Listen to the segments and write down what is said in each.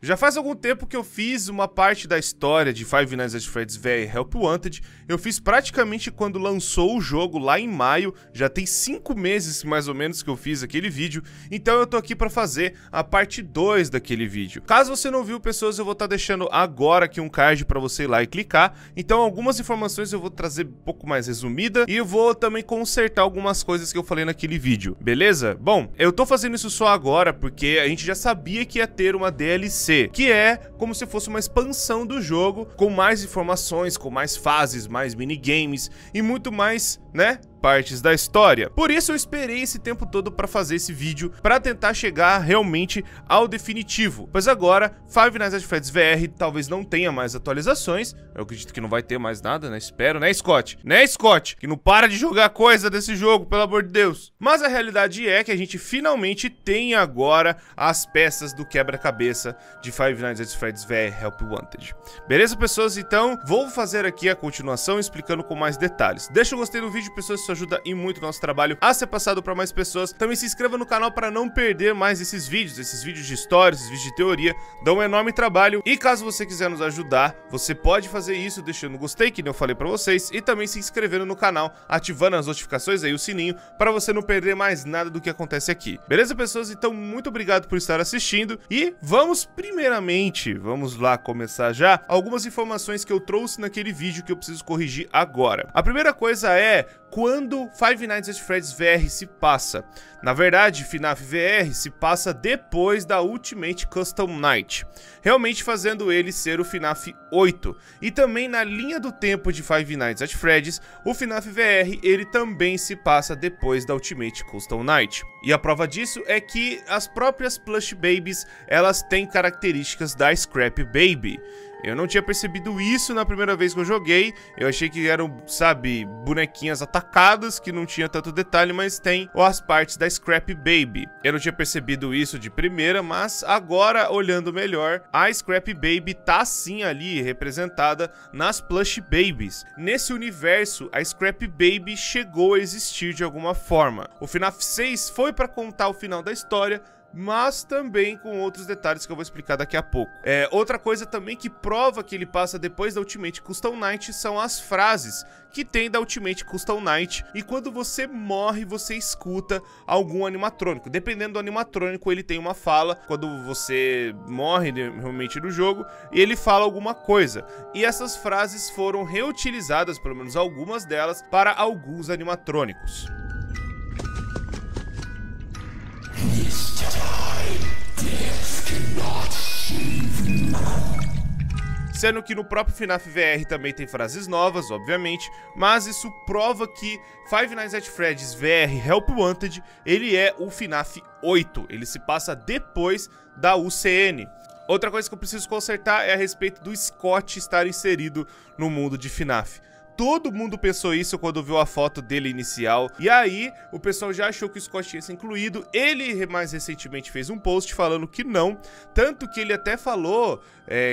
Já faz algum tempo que eu fiz uma parte da história de Five Nights at Freddy's VR Help Wanted. Eu fiz praticamente quando lançou o jogo lá em maio. Já tem 5 meses mais ou menos que eu fiz aquele vídeo. Então eu tô aqui pra fazer a parte 2 daquele vídeo. Caso você não viu, pessoas, eu vou estar deixando agora aqui um card pra você ir lá e clicar. Então algumas informações eu vou trazer um pouco mais resumida. E eu vou também consertar algumas coisas que eu falei naquele vídeo, beleza? Bom, eu tô fazendo isso só agora porque a gente já sabia que ia ter uma DLC. Que é como se fosse uma expansão do jogo, com mais informações, com mais fases, mais minigames e muito mais, né, partes da história. Por isso eu esperei esse tempo todo para fazer esse vídeo, para tentar chegar realmente ao definitivo. Pois agora, Five Nights at Freddy's VR talvez não tenha mais atualizações. Eu acredito que não vai ter mais nada, né? Espero, né, Scott? Né, Scott? Que não para de jogar coisa desse jogo, pelo amor de Deus. Mas a realidade é que a gente finalmente tem agora as peças do quebra-cabeça de Five Nights at Freddy's VR Help Wanted. Beleza, pessoas? Então, vou fazer aqui a continuação explicando com mais detalhes. Deixa o gostei no vídeo, pessoas, isso ajuda e muito o nosso trabalho a ser passado para mais pessoas. Também se inscreva no canal para não perder mais esses vídeos de história, esses vídeos de teoria, dão um enorme trabalho. E caso você quiser nos ajudar, você pode fazer isso deixando o gostei, que nem eu falei para vocês, e também se inscrevendo no canal, ativando as notificações aí, o sininho, para você não perder mais nada do que acontece aqui. Beleza, pessoas? Então, muito obrigado por estar assistindo e vamos primeiramente, vamos lá começar já, algumas informações que eu trouxe naquele vídeo que eu preciso corrigir agora. A primeira coisa é quando Five Nights at Freddy's VR se passa. Na verdade, FNAF VR se passa depois da Ultimate Custom Night, realmente fazendo ele ser o FNAF 8. E também na linha do tempo de Five Nights at Freddy's, o FNAF VR ele também se passa depois da Ultimate Custom Night. E a prova disso é que as próprias Plush Babies, elas têm características da Scrap Baby. Eu não tinha percebido isso na primeira vez que eu joguei. Eu achei que eram, sabe, bonequinhas atacadas, que não tinha tanto detalhe, mas tem as partes da Scrap Baby. Eu não tinha percebido isso de primeira, mas agora, olhando melhor, a Scrap Baby tá sim ali representada nas Plush Babies. Nesse universo, a Scrap Baby chegou a existir de alguma forma. O FNAF 6 foi para contar o final da história, mas também com outros detalhes que eu vou explicar daqui a pouco. Outra coisa também que prova que ele passa depois da Ultimate Custom Night são as frases que tem da Ultimate Custom Night, e quando você morre, você escuta algum animatrônico. Dependendo do animatrônico, ele tem uma fala quando você morre realmente no jogo, e ele fala alguma coisa. E essas frases foram reutilizadas, pelo menos algumas delas, para alguns animatrônicos. Sendo que no próprio FNAF VR também tem frases novas, obviamente, mas isso prova que Five Nights at Freddy's VR Help Wanted, ele é o FNAF 8, ele se passa depois da UCN. Outra coisa que eu preciso consertar é a respeito do Scott estar inserido no mundo de FNAF. Todo mundo pensou isso quando viu a foto dele inicial, e aí o pessoal já achou que o Scott tinha sido incluído. Ele mais recentemente fez um post falando que não, tanto que ele até falou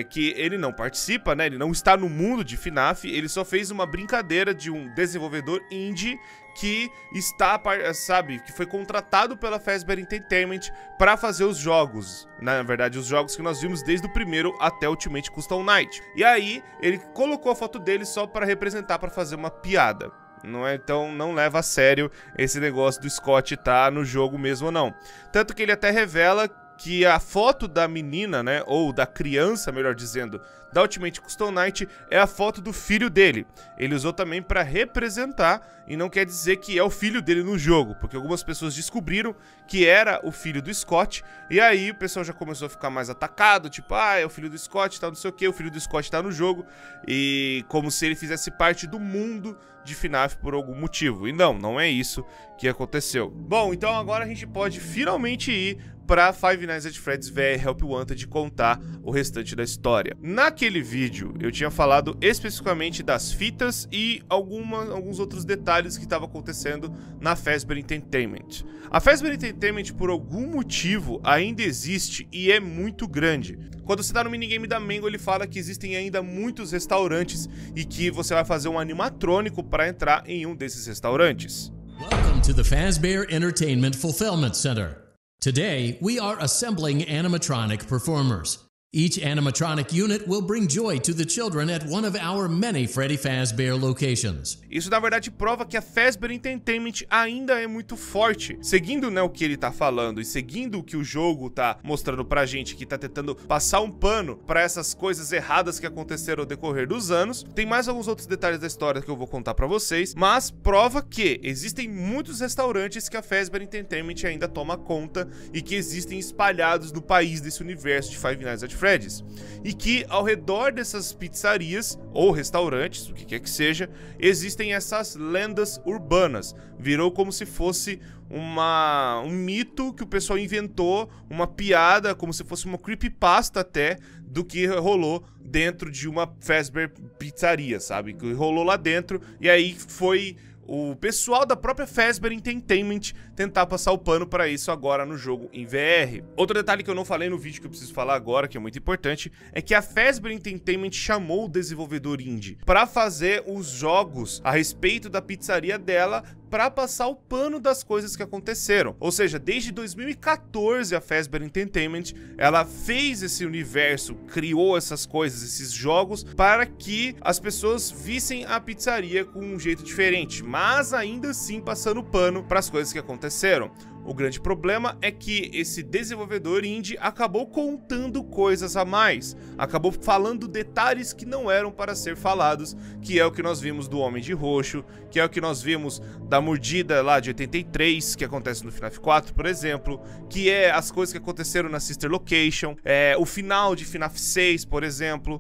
que ele não participa, né, ele não está no mundo de FNAF, ele só fez uma brincadeira de um desenvolvedor indie que está, sabe, que foi contratado pela Fazbear Entertainment para fazer os jogos. Na verdade, os jogos que nós vimos desde o primeiro até o Ultimate Custom Night. E aí, ele colocou a foto dele só para representar, para fazer uma piada. Não é, então não leva a sério esse negócio do Scott tá no jogo mesmo ou não. Tanto que ele até revela que a foto da menina, né, ou da criança, melhor dizendo, da Ultimate Custom Night é a foto do filho dele. Ele usou também para representar, e não quer dizer que é o filho dele no jogo, porque algumas pessoas descobriram que era o filho do Scott, e aí o pessoal já começou a ficar mais atacado, tipo, ah, é o filho do Scott, tá não sei o que, o filho do Scott tá no jogo, e como se ele fizesse parte do mundo de FNAF por algum motivo. E não é isso que aconteceu. Bom, então agora a gente pode finalmente ir para Five Nights at Freddy's VR Help Wanted contar o restante da história. Naquele vídeo, eu tinha falado especificamente das fitas e alguns outros detalhes que estavam acontecendo na Fazbear Entertainment. A Fazbear Entertainment, por algum motivo, ainda existe e é muito grande. Quando você tá no minigame da Mango, ele fala que existem ainda muitos restaurantes e que você vai fazer um animatrônico para entrar em um desses restaurantes. Welcome to the Fazbear Entertainment Fulfillment Center. Today, we are assembling animatronic performers. Each animatronic unit will bring joy to the children at one of our many Freddy Fazbear locations. Isso, na verdade, prova que a Fazbear Entertainment ainda é muito forte. Seguindo, né, o que ele tá falando e seguindo o que o jogo tá mostrando pra gente, que tá tentando passar um pano pra essas coisas erradas que aconteceram ao decorrer dos anos. Tem mais alguns outros detalhes da história que eu vou contar pra vocês, mas prova que existem muitos restaurantes que a Fazbear Entertainment ainda toma conta e que existem espalhados no país desse universo de Five Nights at Freddy's. E que ao redor dessas pizzarias ou restaurantes, o que quer que seja, existem essas lendas urbanas. Virou como se fosse um mito que o pessoal inventou, uma piada, como se fosse uma creepypasta até, do que rolou dentro de uma Fazbear pizzaria, sabe? Que rolou lá dentro, e aí foi o pessoal da própria Fazbear Entertainment tentar passar o pano para isso agora no jogo em VR. Outro detalhe que eu não falei no vídeo que eu preciso falar agora, que é muito importante, é que a Fazbear Entertainment chamou o desenvolvedor indie para fazer os jogos a respeito da pizzaria dela, para passar o pano das coisas que aconteceram. Ou seja, desde 2014 a Fazbear Entertainment, ela fez esse universo, criou essas coisas, esses jogos, para que as pessoas vissem a pizzaria com um jeito diferente, mas ainda assim passando pano para as coisas que aconteceram. O grande problema é que esse desenvolvedor indie acabou contando coisas a mais, acabou falando detalhes que não eram para ser falados, que é o que nós vimos do Homem de Roxo, que é o que nós vimos da mordida lá de 83, que acontece no FNAF 4, por exemplo, que é as coisas que aconteceram na Sister Location, o final de FNAF 6, por exemplo,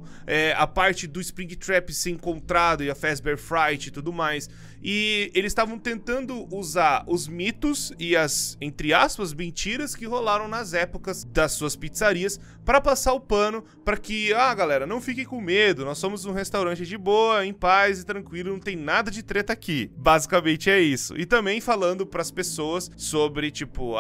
a parte do Springtrap ser encontrado e a Fazbear Fright e tudo mais. E eles estavam tentando usar os mitos e as, entre aspas, mentiras que rolaram nas épocas das suas pizzarias para passar o pano para que, galera, não fiquem com medo, nós somos um restaurante de boa, em paz e tranquilo, não tem nada de treta aqui. Basicamente é isso. E também falando para as pessoas sobre, tipo,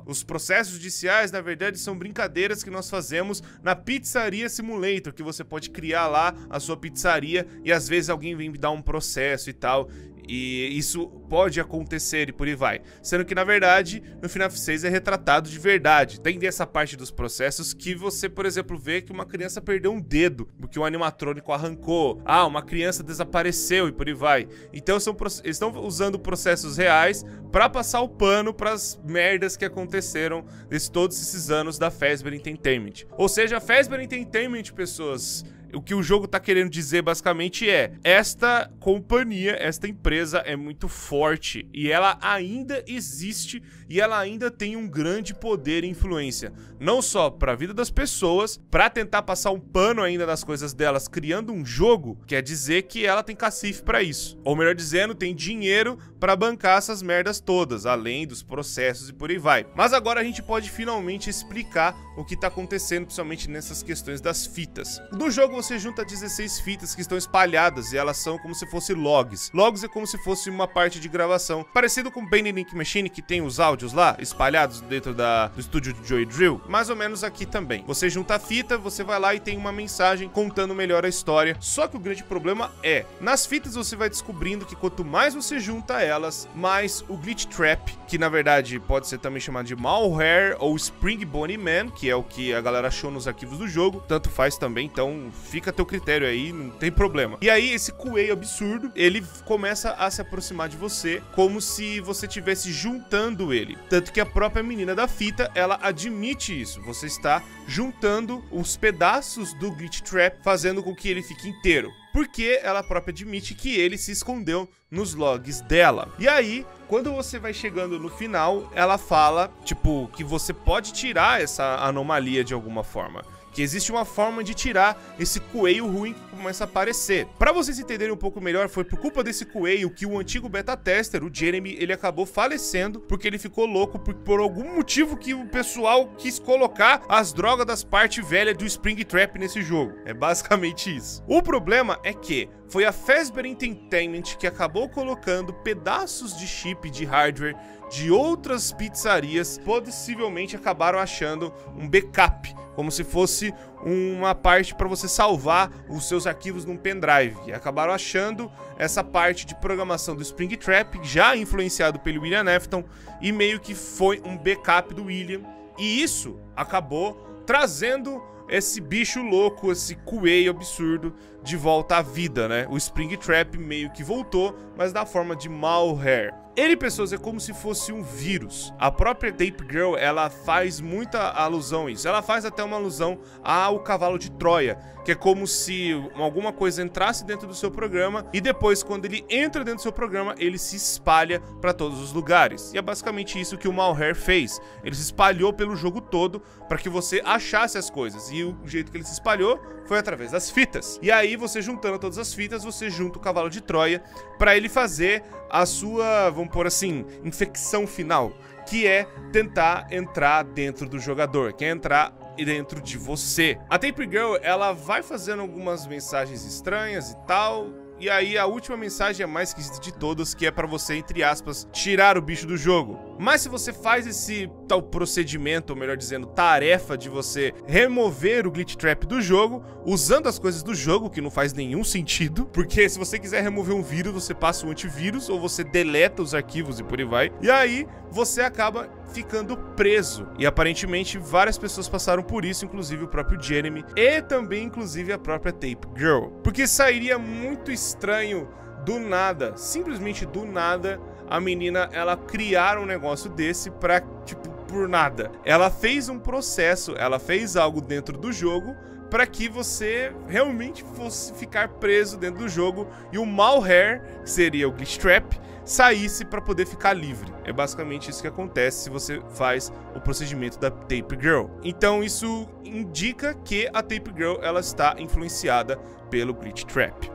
os processos judiciais, na verdade, são brincadeiras que nós fazemos na Pizzaria Simulator, que você pode criar lá a sua pizzaria e às vezes alguém vem me dar um processo e tal. E isso pode acontecer e por aí vai. Sendo que, na verdade, no FNAF 6 é retratado de verdade. Tem dessa parte dos processos que você, por exemplo, vê que uma criança perdeu um dedo, porque um animatrônico arrancou. Uma criança desapareceu e por aí vai. Então, eles estão usando processos reais para passar o pano para as merdas que aconteceram todos esses anos da Fazbear Entertainment. Ou seja, a Fazbear Entertainment, pessoas... O que o jogo tá querendo dizer basicamente é: esta companhia, esta empresa é muito forte e ela ainda existe e ela ainda tem um grande poder e influência, não só para a vida das pessoas, para tentar passar um pano ainda das coisas delas criando um jogo, quer dizer que ela tem cacife para isso. Ou melhor dizendo, tem dinheiro para bancar essas merdas todas, além dos processos e por aí vai. Mas agora a gente pode finalmente explicar o que tá acontecendo, principalmente nessas questões das fitas. No jogo você junta 16 fitas que estão espalhadas e elas são como se fossem logs. Logs é como se fosse uma parte de gravação, parecido com o Bane Link Machine, que tem os áudios lá, espalhados dentro do estúdio de Joey Drill. Mais ou menos aqui também. Você junta a fita, você vai lá e tem uma mensagem contando melhor a história. Só que o grande problema é, nas fitas você vai descobrindo que quanto mais você junta elas, mais o Glitch Trap, que na verdade pode ser também chamado de Malware ou Spring Bonnie Man, que é o que a galera achou nos arquivos do jogo, tanto faz também, então fica a teu critério aí, não tem problema. E aí esse coelho absurdo, ele começa a se aproximar de você como se você estivesse juntando ele. Tanto que a própria menina da fita, ela admite isso. Você está juntando os pedaços do Glitch Trap, fazendo com que ele fique inteiro. Porque ela própria admite que ele se escondeu nos logs dela. E aí, quando você vai chegando no final, ela fala, tipo, que você pode tirar essa anomalia de alguma forma. Que existe uma forma de tirar esse coelho ruim que começa a aparecer. Pra vocês entenderem um pouco melhor, foi por culpa desse coelho que o antigo beta tester, o Jeremy, ele acabou falecendo porque ele ficou louco por algum motivo que o pessoal quis colocar as drogas das partes velhas do Springtrap nesse jogo. É basicamente isso. O problema é que foi a Fazbear Entertainment que acabou colocando pedaços de chip de hardware de outras pizzarias, possivelmente acabaram achando um backup, como se fosse uma parte para você salvar os seus arquivos num pendrive. E acabaram achando essa parte de programação do Springtrap, já influenciado pelo William Afton, e meio que foi um backup do William. E isso acabou trazendo esse bicho louco, esse coelho absurdo de volta à vida, né? O Springtrap meio que voltou, mas na forma de malware. Ele, pessoas, é como se fosse um vírus. A própria Tape Girl, ela faz muita alusão a isso. Ela faz até uma alusão ao cavalo de Troia, que é como se alguma coisa entrasse dentro do seu programa e depois, quando ele entra dentro do seu programa, ele se espalha para todos os lugares. E é basicamente isso que o malware fez. Ele se espalhou pelo jogo todo para que você achasse as coisas. E o jeito que ele se espalhou foi através das fitas. E aí, você juntando todas as fitas, você junta o cavalo de Troia para ele fazer a sua, vamos pôr assim, infecção final, que é tentar entrar dentro do jogador, que é entrar dentro de você. A Tape Girl, ela vai fazendo algumas mensagens estranhas e tal, e aí a última mensagem é a mais esquisita de todas, que é pra você, entre aspas, tirar o bicho do jogo. Mas se você faz esse tal procedimento, ou melhor dizendo, tarefa de você remover o Glitch Trap do jogo, usando as coisas do jogo, que não faz nenhum sentido, porque se você quiser remover um vírus, você passa o antivírus, ou você deleta os arquivos e por aí vai, e aí você acaba ficando preso. E aparentemente várias pessoas passaram por isso, inclusive o próprio Jeremy, e também inclusive a própria Tape Girl. Porque sairia muito estranho do nada, simplesmente do nada, a menina, ela criar um negócio desse pra, tipo, por nada. Ela fez um processo, ela fez algo dentro do jogo para que você realmente fosse ficar preso dentro do jogo e o malware, que seria o Glitch Trap, saísse para poder ficar livre. É basicamente isso que acontece se você faz o procedimento da Tape Girl. Então isso indica que a Tape Girl, ela está influenciada pelo Glitch Trap.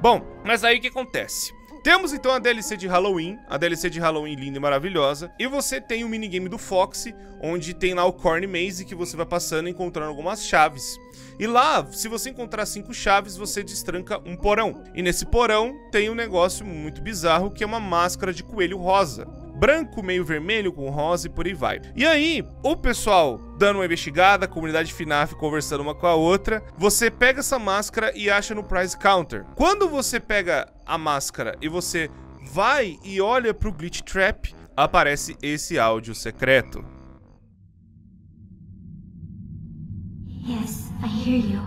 Bom, mas aí o que acontece? Temos então a DLC de Halloween, linda e maravilhosa, e você tem o minigame do Foxy, onde tem lá o Corny Maze, que você vai passando e encontrando algumas chaves. E lá, se você encontrar 5 chaves, você destranca um porão. E nesse porão tem um negócio muito bizarro, que é uma máscara de coelho rosa. Branco, meio vermelho, com rosa e por aí vai. E aí, o pessoal dando uma investigada, a comunidade FNAF conversando uma com a outra, você pega essa máscara e acha no Prize Counter. Quando você pega a máscara e você vai e olha pro Glitch Trap, aparece esse áudio secreto. Yes, I hear you.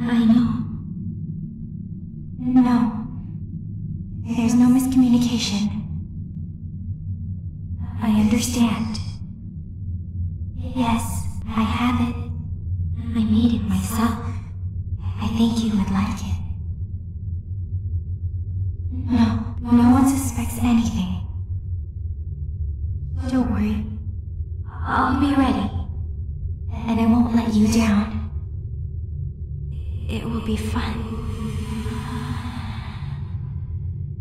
I know. No. There's no miscommunication. I understand. Yes, I have it. I made it myself. I think you would like it. No one suspects anything. Don't worry. I'll be ready. And I won't let you down. It will be fun.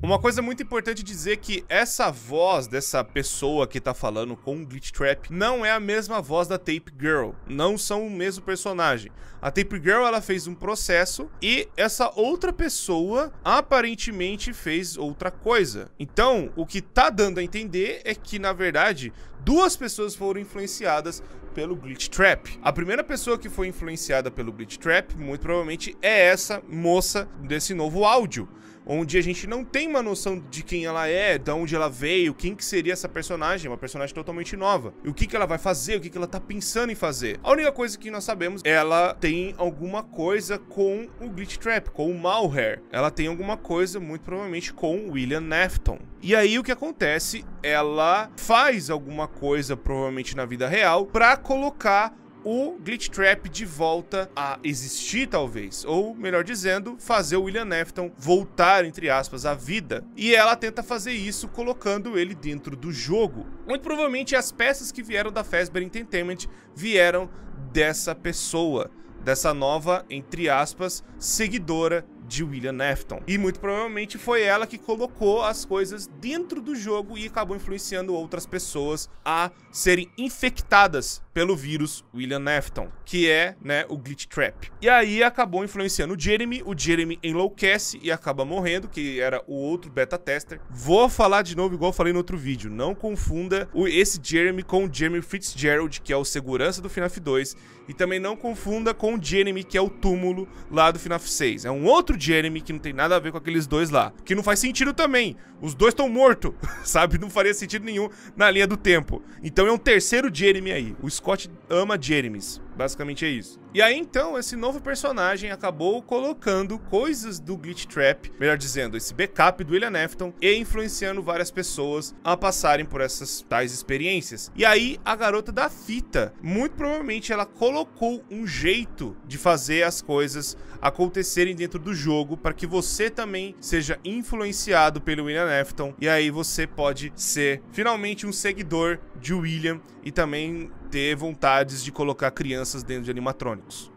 Uma coisa muito importante dizer que essa voz dessa pessoa que tá falando com o Glitch Trap não é a mesma voz da Tape Girl, não são o mesmo personagem. A Tape Girl, ela fez um processo e essa outra pessoa aparentemente fez outra coisa. Então, o que tá dando a entender é que, na verdade, duas pessoas foram influenciadas pelo Glitch Trap. A primeira pessoa que foi influenciada pelo Glitch Trap, muito provavelmente, é essa moça desse novo áudio, onde a gente não tem uma noção de quem ela é, de onde ela veio, quem que seria essa personagem, uma personagem totalmente nova, e o que que ela vai fazer, o que que ela tá pensando em fazer. A única coisa que nós sabemos, ela tem alguma coisa com o Glitch Trap, com o malware. Ela tem alguma coisa, muito provavelmente, com o William Afton. E aí o que acontece? Ela faz alguma coisa, provavelmente na vida real, pra colocar o Glitch Trap de volta a existir, talvez. Ou, melhor dizendo, fazer o William Afton voltar, entre aspas, à vida. E ela tenta fazer isso colocando ele dentro do jogo. Muito provavelmente as peças que vieram da Fazbear Entertainment vieram dessa pessoa, dessa nova, entre aspas, seguidora de William Afton. E muito provavelmente foi ela que colocou as coisas dentro do jogo e acabou influenciando outras pessoas a serem infectadas pelo vírus William Afton, que é, né, o Glitch Trap. E aí acabou influenciando o Jeremy enlouquece e acaba morrendo, que era o outro beta tester. Vou falar de novo igual eu falei no outro vídeo, não confunda esse Jeremy com o Jeremy Fitzgerald, que é o segurança do FNAF 2, e também não confunda com o Jeremy, que é o túmulo lá do FNAF 6. É um outro Jeremy que não tem nada a ver com aqueles dois lá, que não faz sentido também. Os dois estão mortos, sabe? Não faria sentido nenhum na linha do tempo. Então é um terceiro Jeremy aí. O Scott ama Jeremies. Basicamente é isso. E aí, então, esse novo personagem acabou colocando coisas do Glitch Trap, melhor dizendo, esse backup do William Afton, e influenciando várias pessoas a passarem por essas tais experiências. E aí, a garota da fita, muito provavelmente ela colocou um jeito de fazer as coisas acontecerem dentro do jogo para que você também seja influenciado pelo William Afton, e aí você pode ser finalmente um seguidor de William e também ter vontades de colocar crianças dentro de animatrônicos.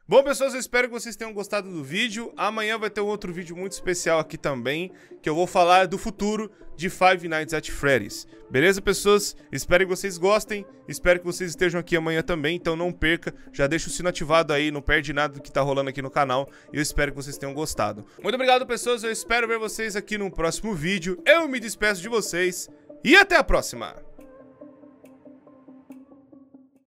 Bom, pessoas, eu espero que vocês tenham gostado do vídeo. Amanhã vai ter um outro vídeo muito especial aqui também, que eu vou falar do futuro de Five Nights at Freddy's. Beleza, pessoas? Espero que vocês gostem. Espero que vocês estejam aqui amanhã também, então não perca. Já deixa o sino ativado aí, não perde nada do que tá rolando aqui no canal. E eu espero que vocês tenham gostado. Muito obrigado, pessoas. Eu espero ver vocês aqui no próximo vídeo. Eu me despeço de vocês e até a próxima!